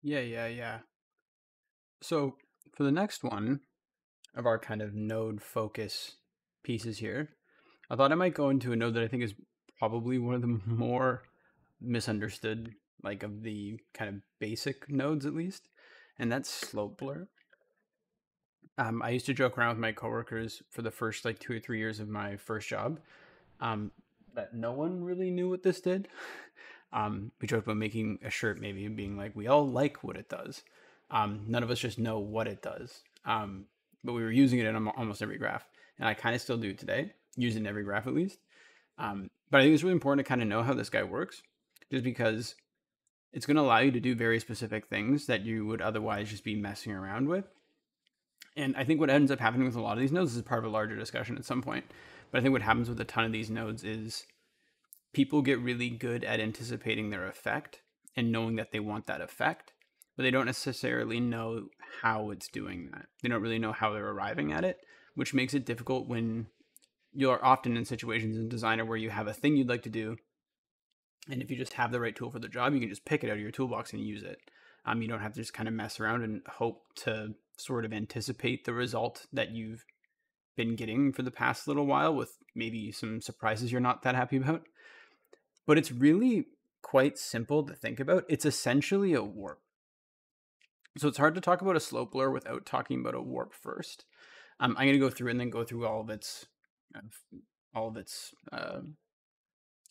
Yeah. So for the next one of our kind of node focus pieces here, I thought I might go into a node that I think is probably one of the more misunderstood, like of the kind of basic nodes at least, and that's slope blur. I used to joke around with my coworkers for the first like 2 or 3 years of my first job, um, that no one really knew what this did. We joked about making a shirt, maybe, and being like, we all like what it does. None of us just know what it does. But we were using it in almost every graph, and I kind of still do today, use it in every graph at least. But I think it's really important to kind of know how this guy works, just because it's going to allow you to do very specific things that you would otherwise just be messing around with. And I think what ends up happening with a lot of these nodes is part of a larger discussion at some point. But I think what happens with a ton of these nodes is people get really good at anticipating their effect and knowing that they want that effect, but they don't necessarily know how it's doing that. They don't really know how they're arriving at it, which makes it difficult when you're often in situations in designer where you have a thing you'd like to do, and if you just have the right tool for the job, you can just pick it out of your toolbox and use it. You don't have to just kind of mess around and hope to sort of anticipate the result that you've been getting for the past little while with maybe some surprises you're not that happy about. But it's really quite simple to think about. It's essentially a warp. So it's hard to talk about a slope blur without talking about a warp first. I'm going to go through and then go through all of its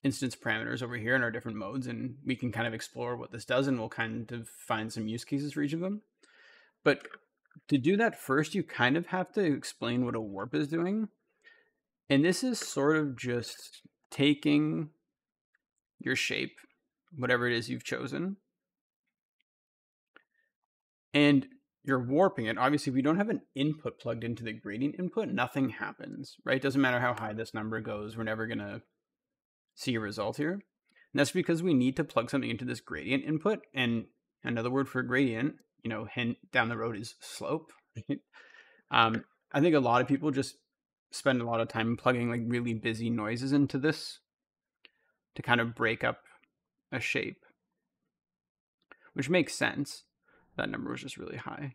instance parameters over here in our different modes, and we can kind of explore what this does, and we'll kind of find some use cases for each of them. But to do that first, you kind of have to explain what a warp is doing. And this is sort of just taking your shape, whatever it is you've chosen, and you're warping it. Obviously, if we don't have an input plugged into the gradient input, nothing happens, right? Doesn't matter how high this number goes, we're never going to see a result here. And that's because we need to plug something into this gradient input. And another word for gradient, hint down the road is slope. I think a lot of people just spend a lot of time plugging like really busy noises into this to kind of break up a shape, which makes sense. That number was just really high.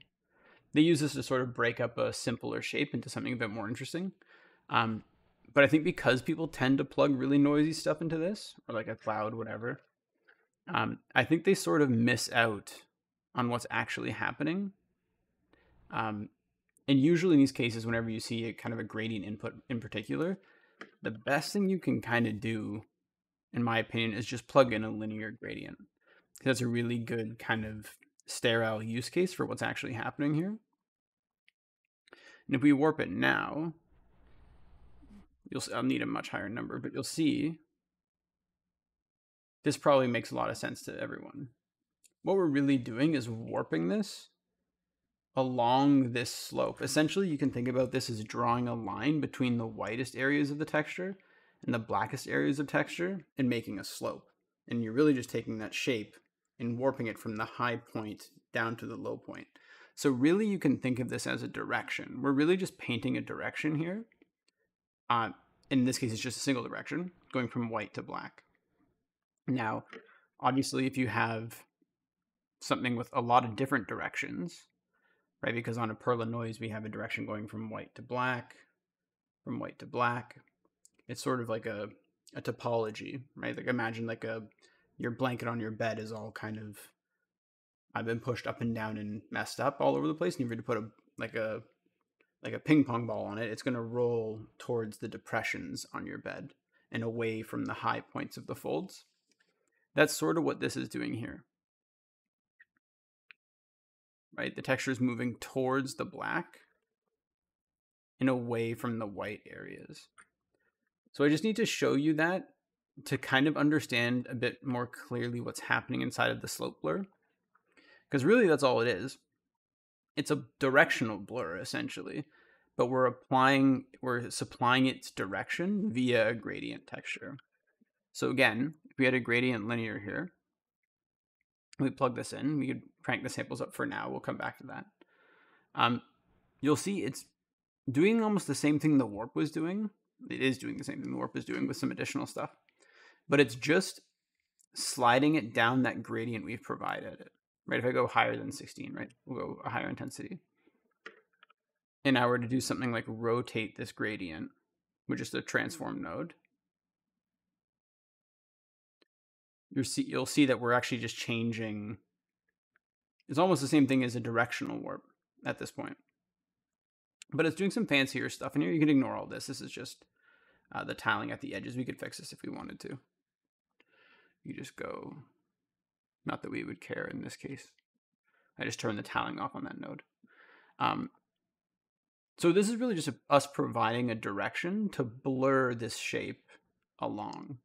They use this to sort of break up a simpler shape into something a bit more interesting. Um, but I think because people tend to plug really noisy stuff into this, or like a cloud, whatever, I think they sort of miss out on what's actually happening. And usually in these cases, whenever you see a kind of a gradient input in particular, the best thing you can kind of do, in my opinion, is just plug in a linear gradient. That's a really good kind of sterile use case for what's actually happening here. And if we warp it now, I'll need a much higher number, but you'll see this probably makes a lot of sense to everyone. What we're really doing is warping this along this slope. Essentially, you can think about this as drawing a line between the whitest areas of the texture and the blackest areas of texture and making a slope. And you're really just taking that shape and warping it from the high point down to the low point. So really, you can think of this as a direction. We're really just painting a direction here. In this case, it's just a single direction, going from white to black. Now, obviously, if you have something with a lot of different directions, right? Because on a Perla noise, we have a direction going from white to black, from white to black. It's sort of like a topology, right? Like imagine like your blanket on your bed is all kind of I've been pushed up and down and messed up all over the place. And if you were to put a ping pong ball on it, it's going to roll towards the depressions on your bed and away from the high points of the folds. That's sort of what this is doing here. Right? The texture is moving towards the black and away from the white areas. So I just need to show you that to kind of understand a bit more clearly what's happening inside of the slope blur. Because really that's all it is. It's a directional blur essentially, but we're supplying its direction via a gradient texture. So again, if we had a gradient linear here, we plug this in, we could crank the samples up for now, we'll come back to that. You'll see it's doing almost the same thing the warp was doing. It is doing the same thing the warp is doing with some additional stuff, but it's just sliding it down that gradient we've provided it. right? If I go higher than 16, right, we'll go a higher intensity. And I were to do something like rotate this gradient, which is the transform node, you'll see that we're actually just changing. It's almost the same thing as a directional warp at this point. But it's doing some fancier stuff. And here you can ignore all this. This is just the tiling at the edges. We could fix this if we wanted to. You just go, not that we would care in this case. I just turn the tiling off on that node. So this is really just us providing a direction to blur this shape along.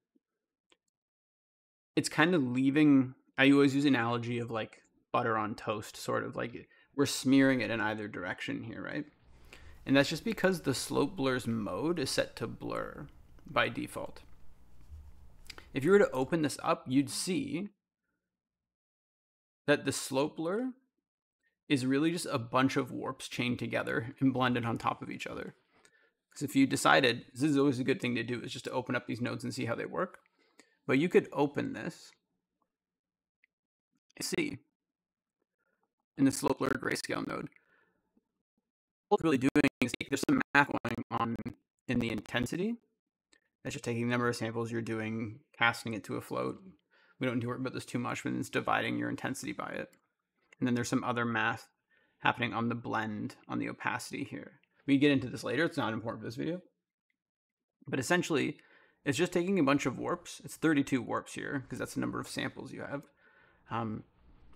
It's kind of leaving, I always use an analogy of like butter on toast, sort of like we're smearing it in either direction here, right? And that's just because the slope blur's mode is set to blur by default. If you were to open this up, you'd see that the slope blur is really just a bunch of warps chained together and blended on top of each other. Because if you decided, this is always a good thing to do, is just to open up these nodes and see how they work. But you could open this, see, in the slope blur grayscale node. What it's really doing is there's some math going on in the intensity. That's just taking the number of samples you're doing, casting it to a float. We don't need to worry about this too much, but it's dividing your intensity by it. And then there's some other math happening on the blend, on the opacity here. We get into this later. It's not important for this video. But essentially, it's just taking a bunch of warps. It's 32 warps here, because that's the number of samples you have.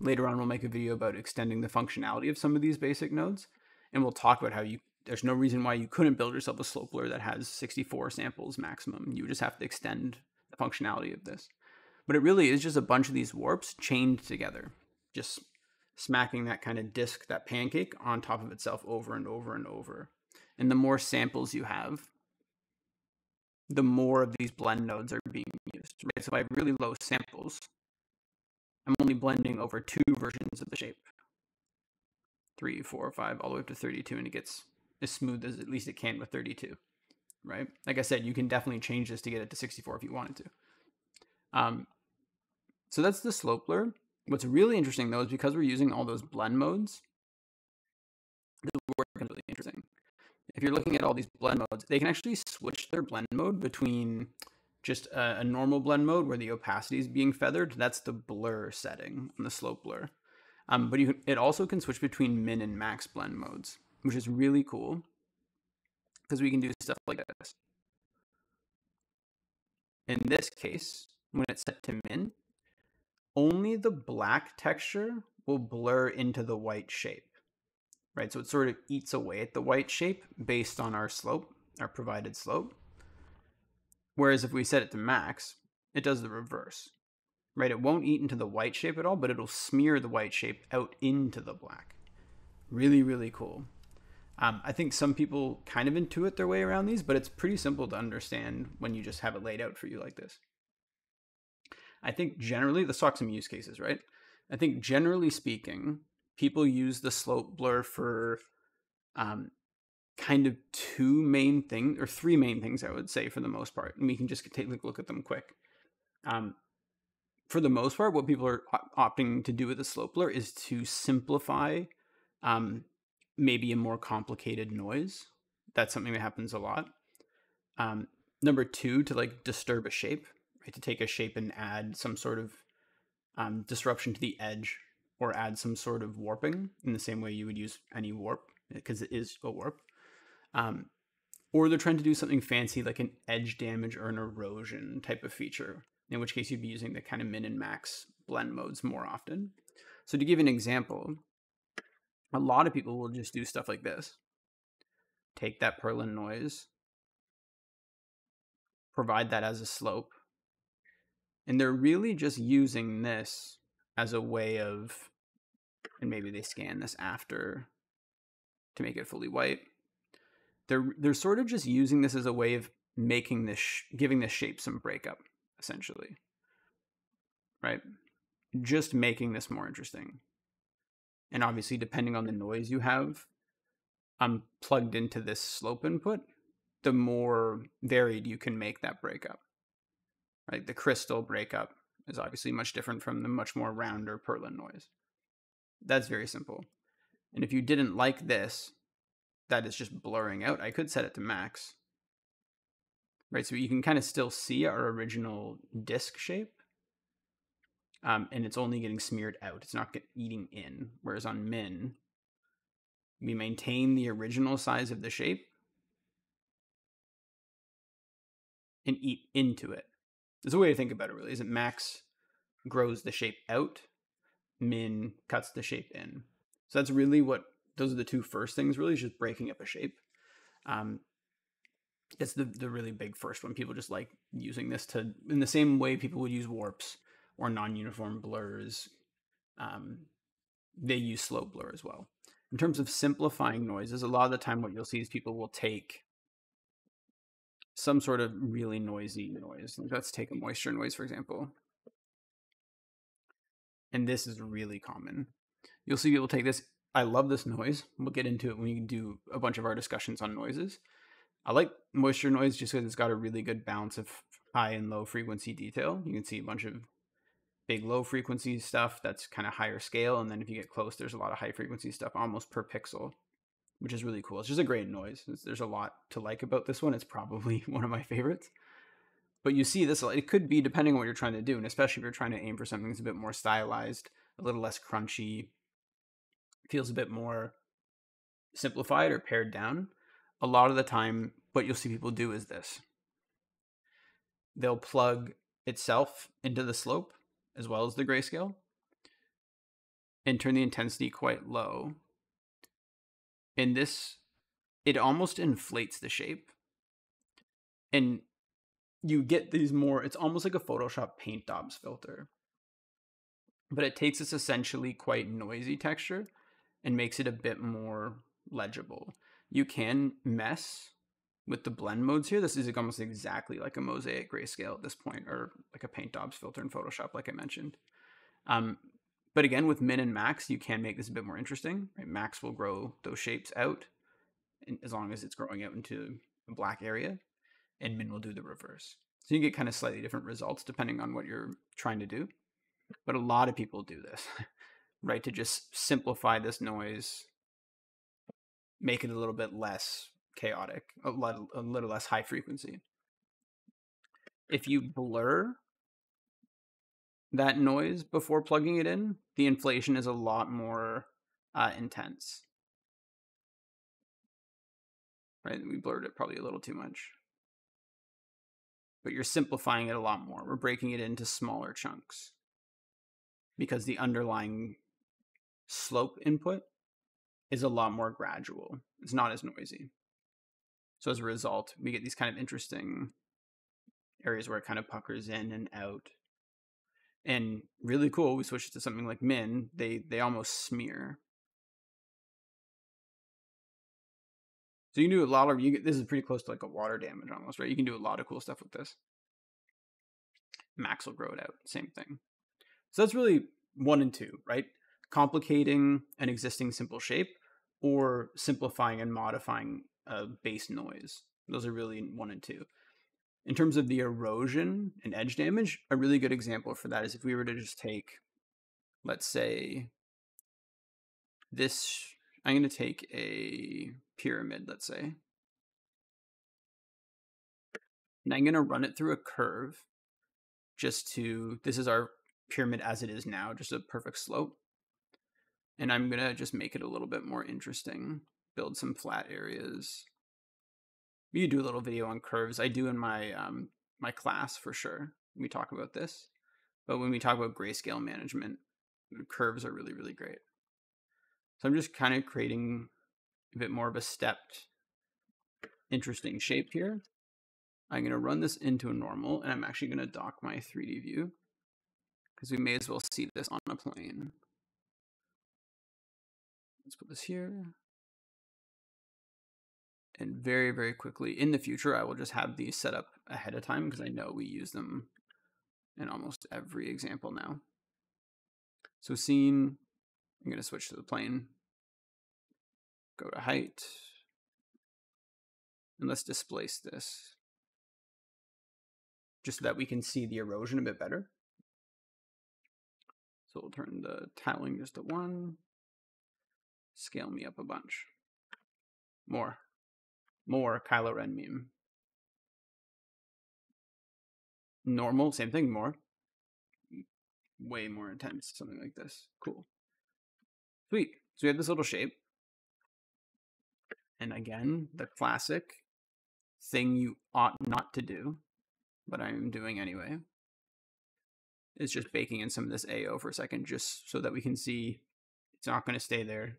Later on, we'll make a video about extending the functionality of some of these basic nodes. And we'll talk about how there's no reason why you couldn't build yourself a slope blur that has 64 samples maximum. You just have to extend the functionality of this. But it really is just a bunch of these warps chained together, just smacking that kind of disc, that pancake, on top of itself over and over and over. And the more samples you have, the more of these blend nodes are being used. Right? So if I have really low samples, I'm only blending over 2 versions of the shape. 3, 4, 5, all the way up to 32, and it gets as smooth as at least it can with 32, right? Like I said, you can definitely change this to get it to 64 if you wanted to. So that's the slope blur. What's really interesting, though, is because we're using all those blend modes, the work is really interesting. If you're looking at all these blend modes, they can actually switch their blend mode between just a normal blend mode where the opacity is being feathered. That's the blur setting on the slope blur. But it also can switch between min and max blend modes, which is really cool because we can do stuff like this. In this case, when it's set to min, only the black texture will blur into the white shape, right? So it sort of eats away at the white shape based on our slope, our provided slope. Whereas if we set it to max, it does the reverse, right? It won't eat into the white shape at all, but it'll smear the white shape out into the black. Really, really cool. I think some people kind of intuit their way around these, but it's pretty simple to understand when you just have it laid out for you like this. I think generally, let's talk some use cases, right? I think generally speaking, people use the slope blur for kind of 2 main things, or 3 main things, I would say, for the most part. And we can just take a look at them quick. For the most part, what people are opting to do with the slope blur is to simplify maybe a more complicated noise. That's something that happens a lot. Number 2, to like disturb a shape, right? To take a shape and add some sort of disruption to the edge, or add some sort of warping in the same way you would use any warp, because it is a warp. Or they're trying to do something fancy like an edge damage or an erosion type of feature, in which case you'd be using the kind of min and max blend modes more often. So to give an example, a lot of people will just do stuff like this. Take that Perlin noise, provide that as a slope, and they're really just using this as a way of, and maybe they scan this after to make it fully white. They're sort of just using this as a way of making this, giving this shape some breakup, essentially, right? Just making this more interesting. And obviously, depending on the noise you have plugged into this slope input, the more varied you can make that breakup, right? The crystal breakup is obviously much different from the much more rounder Perlin noise. That's very simple. And if you didn't like this, that is just blurring out, I could set it to max. Right, so you can kind of still see our original disc shape. And it's only getting smeared out. It's not eating in. Whereas on min, we maintain the original size of the shape and eat into it. There's a way to think about it, really. Is that max grows the shape out, min cuts the shape in. So that's really what, those are the two first things, really, is just breaking up a shape. It's the really big first one. People just like using this to, in the same way people would use warps or non-uniform blurs. They use slope blur as well. In terms of simplifying noises, a lot of the time what you'll see is people will take some sort of really noisy noise. Let's take a moisture noise, for example. And this is really common. You'll see people take this. I love this noise. We'll get into it when we do a bunch of our discussions on noises. I like moisture noise just because it's got a really good balance of high and low frequency detail. You can see a bunch of big low frequency stuff that's kind of higher scale. And then if you get close, there's a lot of high frequency stuff almost per pixel, which is really cool. It's just a great noise. There's a lot to like about this one. It's probably one of my favorites. But you see this, it could be depending on what you're trying to do, and especially if you're trying to aim for something that's a bit more stylized, a little less crunchy, feels a bit more simplified or pared down. A lot of the time, what you'll see people do is this. They'll plug itself into the slope as well as the grayscale and turn the intensity quite low. And this, it almost inflates the shape. And you get these more, it's almost like a Photoshop paint daubs filter. But it takes this essentially quite noisy texture and makes it a bit more legible. You can mess with the blend modes here. This is almost exactly like a mosaic grayscale at this point, or like a paint daubs filter in Photoshop, like I mentioned. But again, with min and max, you can make this a bit more interesting. Right? Max will grow those shapes out as long as it's growing out into a black area, and min will do the reverse. So you get kind of slightly different results depending on what you're trying to do. But a lot of people do this, right? To just simplify this noise, make it a little bit less chaotic, a little less high frequency. If you blur that noise before plugging it in, the inflation is a lot more intense. Right? We blurred it probably a little too much. But you're simplifying it a lot more. We're breaking it into smaller chunks because the underlying slope input is a lot more gradual. It's not as noisy. So as a result, we get these kind of interesting areas where it kind of puckers in and out. And really cool, we switch to something like min, they almost smear. So you can do a lot of, this is pretty close to like a water damage almost, right? You can do a lot of cool stuff with this. Max will grow it out, same thing. So that's really 1 and 2, right? Complicating an existing simple shape or simplifying and modifying a base noise. Those are really 1 and 2. In terms of the erosion and edge damage, a really good example for that is if we were to just take, let's say, this, I'm going to take a pyramid, let's say, and I'm going to run it through a curve just to, this is our pyramid as it is now, just a perfect slope. And I'm going to just make it a little bit more interesting, build some flat areas. You do a little video on curves. I do in my my class for sure. We talk about this. But when we talk about grayscale management, curves are really, really great. So I'm just kind of creating a bit more of a stepped, interesting shape here. I'm going to run this into a normal, and I'm actually going to dock my 3D view because we may as well see this on a plane. Let's put this here. And very, very quickly, in the future, I will just have these set up ahead of time because I know we use them in almost every example now. So scene, I'm going to switch to the plane, go to height, and let's displace this just so that we can see the erosion a bit better. So we'll turn the tiling just to 1. Scale me up a bunch. More Kylo Ren meme. Normal, same thing, more. Way more intense, something like this. Cool. Sweet. So we have this little shape. And again, the classic thing you ought not to do, but I'm doing anyway, is just baking in some of this AO for a second, just so that we can see it's not going to stay there,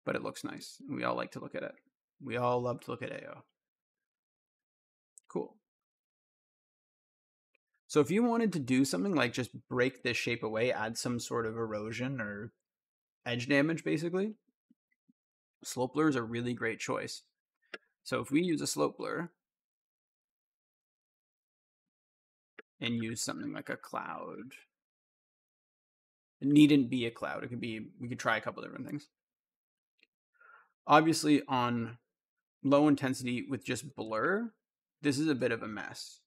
but it looks nice. We all like to look at it. We all love to look at AO. Cool. So if you wanted to do something like just break this shape away, add some sort of erosion or edge damage, basically, slope blur is a really great choice. So if we use a slope blur and use something like a cloud, it needn't be a cloud. It could be, we could try a couple different things. Obviously on low intensity with just blur, this is a bit of a mess.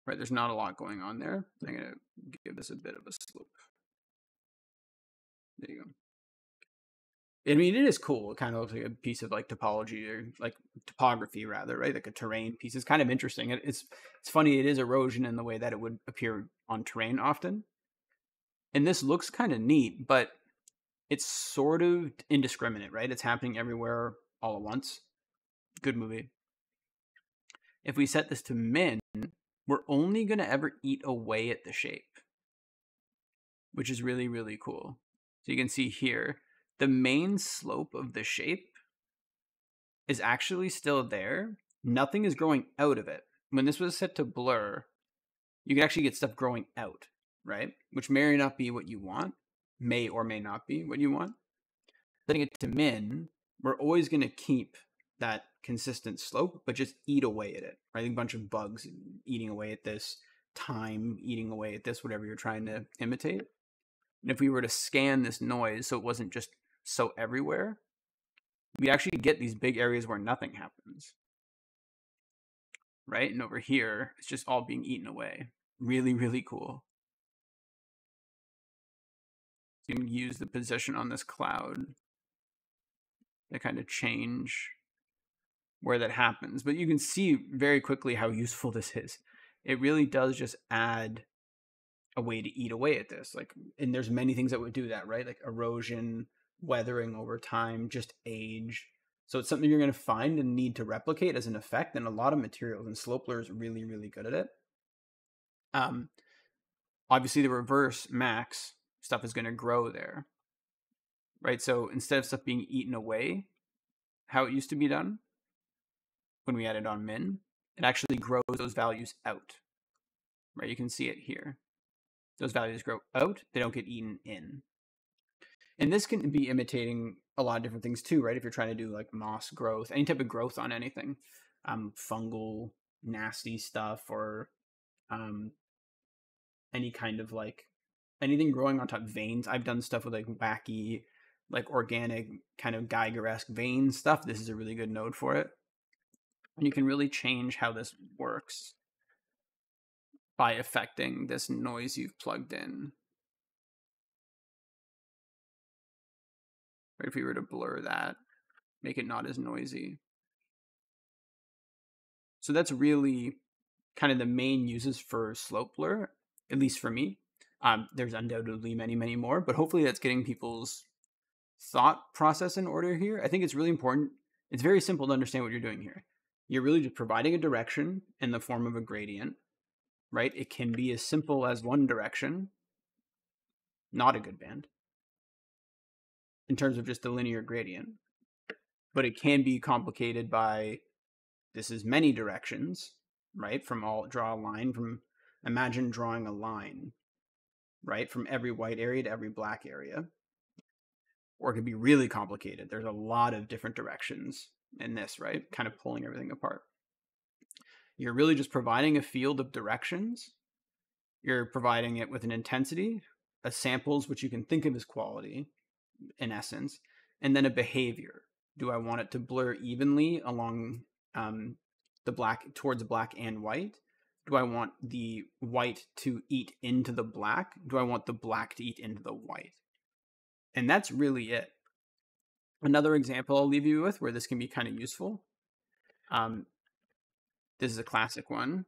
Right, there's not a lot going on there. I'm going to give this a bit of a slope. There you go. I mean, it is cool. It kind of looks like a piece of like topology or like topography rather, right? Like a terrain piece. It's kind of interesting. It's funny. It is erosion in the way that it would appear on terrain often. And this looks kind of neat, but it's sort of indiscriminate, right? It's happening everywhere all at once. Good movie. If we set this to min, we're only going to ever eat away at the shape, which is really, really cool. So you can see here, the main slope of the shape is actually still there. Nothing is growing out of it. When this was set to blur, you can actually get stuff growing out, right? Which may or not be what you want. May or may not be what you want. Setting it to min, we're always going to keep that consistent slope, but just eat away at it, right? A bunch of bugs eating away at this, time eating away at this, whatever you're trying to imitate. And if we were to scan this noise so it wasn't just so everywhere, we actually get these big areas where nothing happens, right? And over here, it's just all being eaten away. Really, really cool. So you can use the position on this cloud to kind of change where that happens. But you can see very quickly how useful this is. It really does just add a way to eat away at this. Like, and there's many things that would do that, right? Like erosion, weathering over time, just age. So it's something you're going to find and need to replicate as an effect in a lot of materials, and slope blur is really, really good at it. Obviously, the reverse max stuff is going to grow there, right? So instead of stuff being eaten away, how it used to be done when we added on min, it actually grows those values out, right? You can see it here. Those values grow out, they don't get eaten in. And this can be imitating a lot of different things too, right? If you're trying to do like moss growth, any type of growth on anything, fungal, nasty stuff, or any kind of like anything growing on top of veins. I've done stuff with like wacky, like organic kind of Geiger-esque vein stuff. This is a really good node for it. And you can really change how this works by affecting this noise you've plugged in. Right, if we were to blur that, make it not as noisy. So that's really kind of the main uses for slope blur, at least for me. There's undoubtedly many, many more, but hopefully that's getting people's thought process in order here. I think it's really important. It's very simple to understand what you're doing here. You're really just providing a direction in the form of a gradient, right? It can be as simple as one direction, not a good band, in terms of just the linear gradient. But it can be complicated by, this is many directions, right? Draw a line from, imagine drawing a line, right? From every white area to every black area. Or it could be really complicated. There's a lot of different directions in this, right? Kind of pulling everything apart. You're really just providing a field of directions. You're providing it with an intensity, a samples, which you can think of as quality, in essence, and then a behavior. Do I want it to blur evenly along the black, towards black and white? Do I want the white to eat into the black? Do I want the black to eat into the white? And that's really it. Another example I'll leave you with where this can be kind of useful. This is a classic one,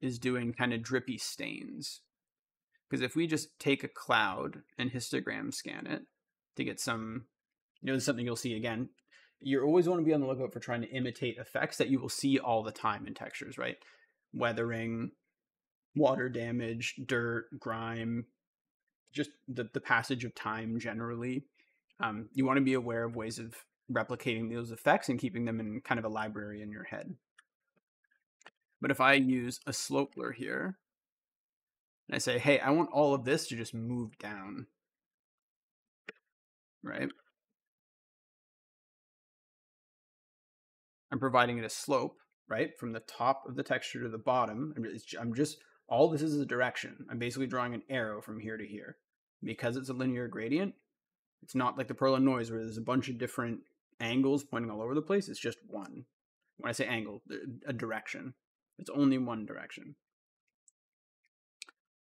is doing kind of drippy stains. Because if we just take a cloud and histogram scan it to get some, this is something you'll see again. You always want to be on the lookout for trying to imitate effects that you will see all the time in textures, right? Weathering, water damage, dirt, grime, just the passage of time generally. You want to be aware of ways of replicating those effects and keeping them in kind of a library in your head. But if I use a slope blur here, and I say, hey, I want all of this to just move down, right? I'm providing it a slope, right? From the top of the texture to the bottom. I'm just, all this is a direction. I'm basically drawing an arrow from here to here. Because it's a linear gradient, it's not like the Perlin noise where there's a bunch of different angles pointing all over the place. It's just one. When I say angle, a direction. It's only one direction.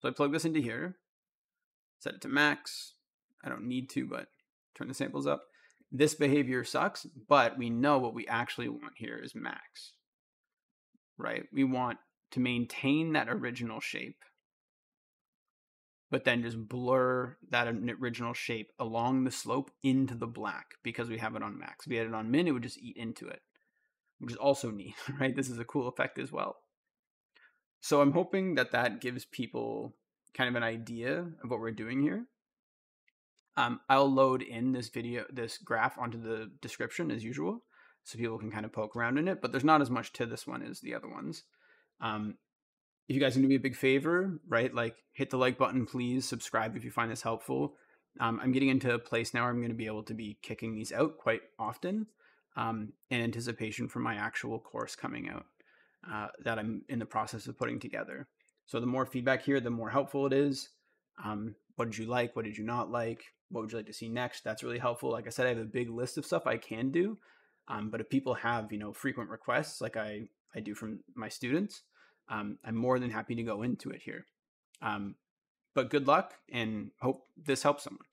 So I plug this into here, set it to max. I don't need to, but turn the samples up. This behavior sucks, but we know what we actually want here is max, right? We want to maintain that original shape, but then just blur that original shape along the slope into the black because we have it on max. If we had it on min, it would just eat into it, which is also neat, right? This is a cool effect as well. So I'm hoping that that gives people kind of an idea of what we're doing here. I'll load in this graph onto the description as usual, so people can kind of poke around in it, but there's not as much to this one as the other ones. If you guys can do me a big favor, right, like hit the like button, please subscribe if you find this helpful. I'm getting into a place now where I'm going to be able to be kicking these out quite often in anticipation for my actual course coming out that I'm in the process of putting together. So the more feedback here, the more helpful it is. What did you like? What did you not like? What would you like to see next? That's really helpful. Like I said, I have a big list of stuff I can do. But if people have, frequent requests like I do from my students, I'm more than happy to go into it here. But good luck and hope this helps someone.